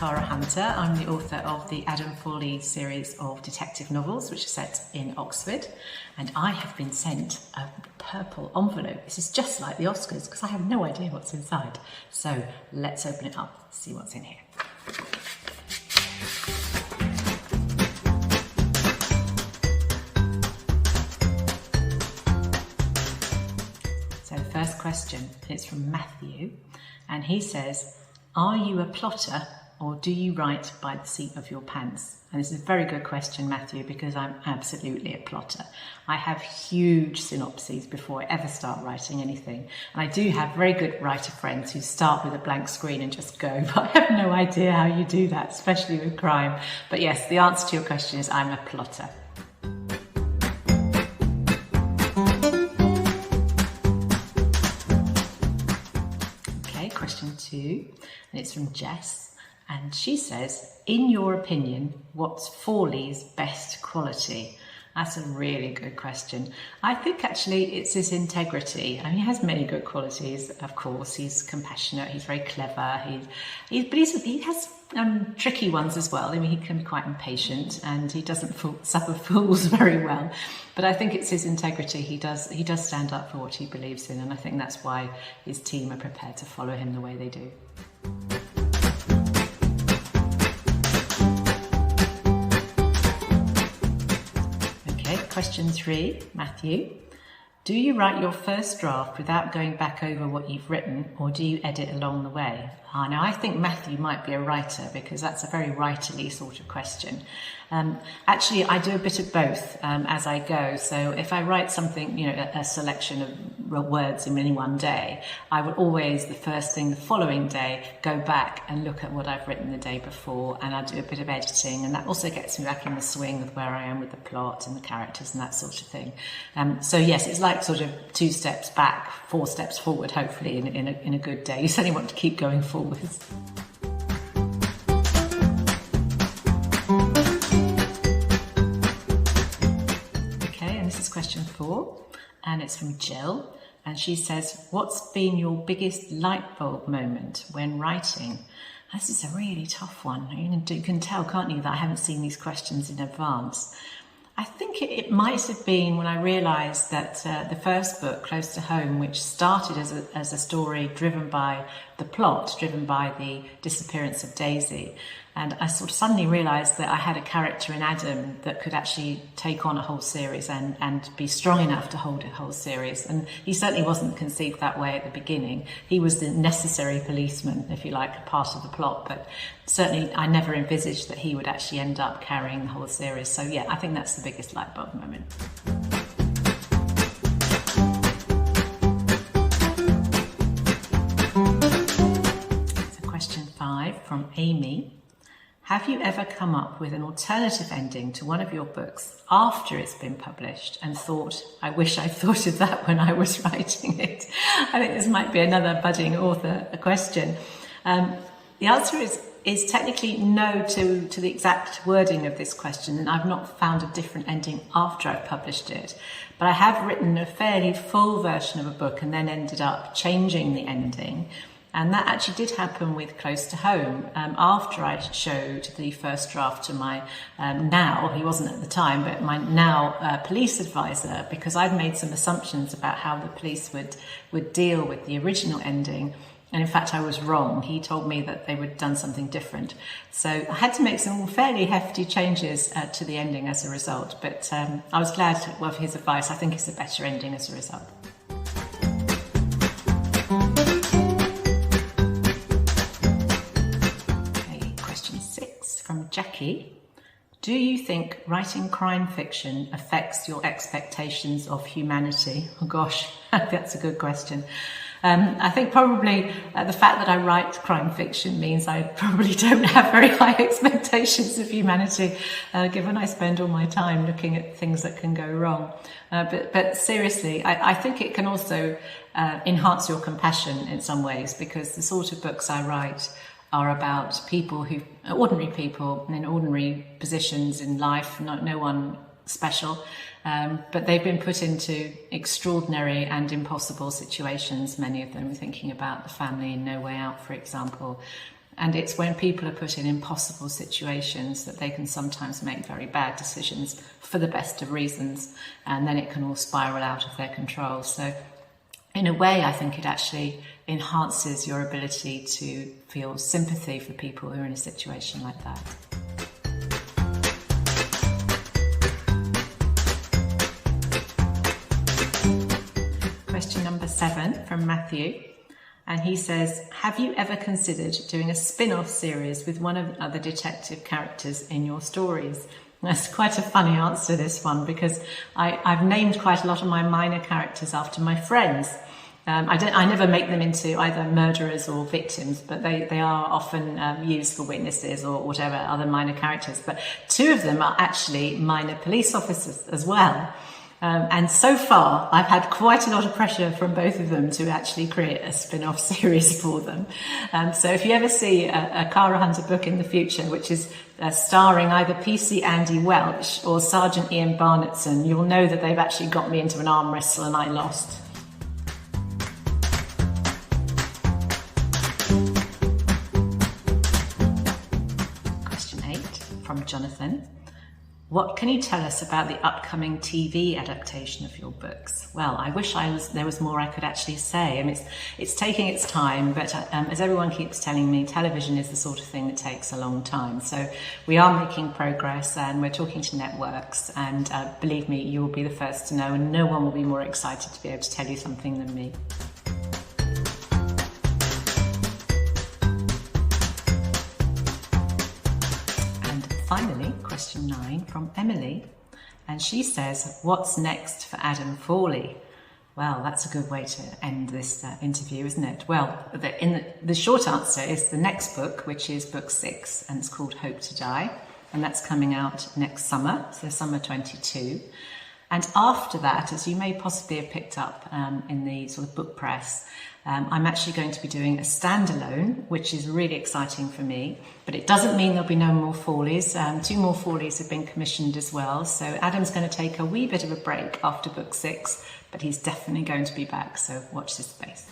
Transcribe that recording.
Cara Hunter. I'm the author of the Adam Fawley series of detective novels, which are set in Oxford. And I have been sent a purple envelope. This is just like the Oscars because I have no idea what's inside. So let's open it up, see what's in here. So the first question is from Matthew, and he says, "Are you a plotter or do you write by the seat of your pants?" And this is a very good question, Matthew, because I'm absolutely a plotter. I have huge synopses before I ever start writing anything. And I do have very good writer friends who start with a blank screen and just go, but I have no idea how you do that, especially with crime. But yes, the answer to your question is I'm a plotter. Okay, question 2, and it's from Jess. And she says, in your opinion, what's Fawley's best quality? That's a really good question. I think actually it's his integrity. I mean, he has many good qualities, of course. He's compassionate, he's very clever, he has tricky ones as well. I mean, he can be quite impatient and he doesn't suffer fools very well. But I think it's his integrity. He does stand up for what he believes in, and I think that's why his team are prepared to follow him the way they do. Question 3, Matthew. Do you write your first draft without going back over what you've written, or do you edit along the way? Now, I think Matthew might be a writer because that's a very writerly sort of question. Actually, I do a bit of both as I go. So if I write something, a selection of words in any one day, I will always, the first thing the following day, go back and look at what I've written the day before, and I'll do a bit of editing, and that also gets me back in the swing with where I am with the plot and the characters and that sort of thing. So yes, it's like sort of 2 steps back, 4 steps forward, hopefully, in a good day. You certainly want to keep going forwards. Okay, and this is question 4, and it's from Jill, and she says, what's been your biggest light bulb moment when writing? This is a really tough one. You can tell, can't you, that I haven't seen these questions in advance. I think it might have been when I realised that the first book, Close to Home, which started as a story driven by the plot, driven by the disappearance of Daisy, and I sort of suddenly realised that I had a character in Adam that could actually take on a whole series and be strong enough to hold a whole series. And he certainly wasn't conceived that way at the beginning. He was the necessary policeman, if you like, a part of the plot, but certainly I never envisaged that he would actually end up carrying the whole series. So yeah, I think that's the biggest light bulb moment. So question 5 from Amy. Have you ever come up with an alternative ending to one of your books after it's been published and thought, I wish I'd thought of that when I was writing it? I think this might be another budding author question. The answer is technically no to the exact wording of this question, and I've not found a different ending after I've published it. But I have written a fairly full version of a book and then ended up changing the ending. And that actually did happen with Close to Home. After I showed the first draft to my he wasn't at the time, but my now police advisor, because I'd made some assumptions about how the police would deal with the original ending. And in fact, I was wrong. He told me that they would have done something different. So I had to make some fairly hefty changes to the ending as a result. But I was glad of his advice. I think it's a better ending as a result. From Jackie. Do you think writing crime fiction affects your expectations of humanity? Oh gosh, that's a good question. I think probably the fact that I write crime fiction means I probably don't have very high expectations of humanity, given I spend all my time looking at things that can go wrong. But seriously, I think it can also enhance your compassion in some ways, because the sort of books I write are about people ordinary people in ordinary positions in life, no one special, but they've been put into extraordinary and impossible situations, many of them thinking about the family in No Way Out, for example. And it's when people are put in impossible situations that they can sometimes make very bad decisions for the best of reasons, and then it can all spiral out of their control. So in a way, I think it actually enhances your ability to feel sympathy for people who are in a situation like that. Question number 7 from Matthew. And he says, have you ever considered doing a spin-off series with one of the other detective characters in your stories? That's quite a funny answer, this one, because I've named quite a lot of my minor characters after my friends. I never make them into either murderers or victims, but they are often used for witnesses or whatever other minor characters. But 2 of them are actually minor police officers as well. And so far, I've had quite a lot of pressure from both of them to actually create a spin-off series for them. So if you ever see a Cara Hunter book in the future, which is starring either PC Andy Welch or Sergeant Ian Barnettson, you'll know that they've actually got me into an arm wrestle and I lost. Question 8 from Jonathan. What can you tell us about the upcoming TV adaptation of your books? Well, I wish there was more I could actually say. I mean, it's taking its time, but as everyone keeps telling me, television is the sort of thing that takes a long time. So we are making progress and we're talking to networks, and believe me, you will be the first to know, and no one will be more excited to be able to tell you something than me. Finally, question 9 from Emily, and she says, what's next for Adam Fawley? Well, that's a good way to end this interview, isn't it? Well, the short answer is the next book, which is book 6, and it's called Hope to Die, and that's coming out next summer, so summer 22. And after that, as you may possibly have picked up in the sort of book press, I'm actually going to be doing a standalone, which is really exciting for me, but it doesn't mean there'll be no more Fawleys. 2 more Fawleys have been commissioned as well, so Adam's going to take a wee bit of a break after book 6, but he's definitely going to be back, so watch this space.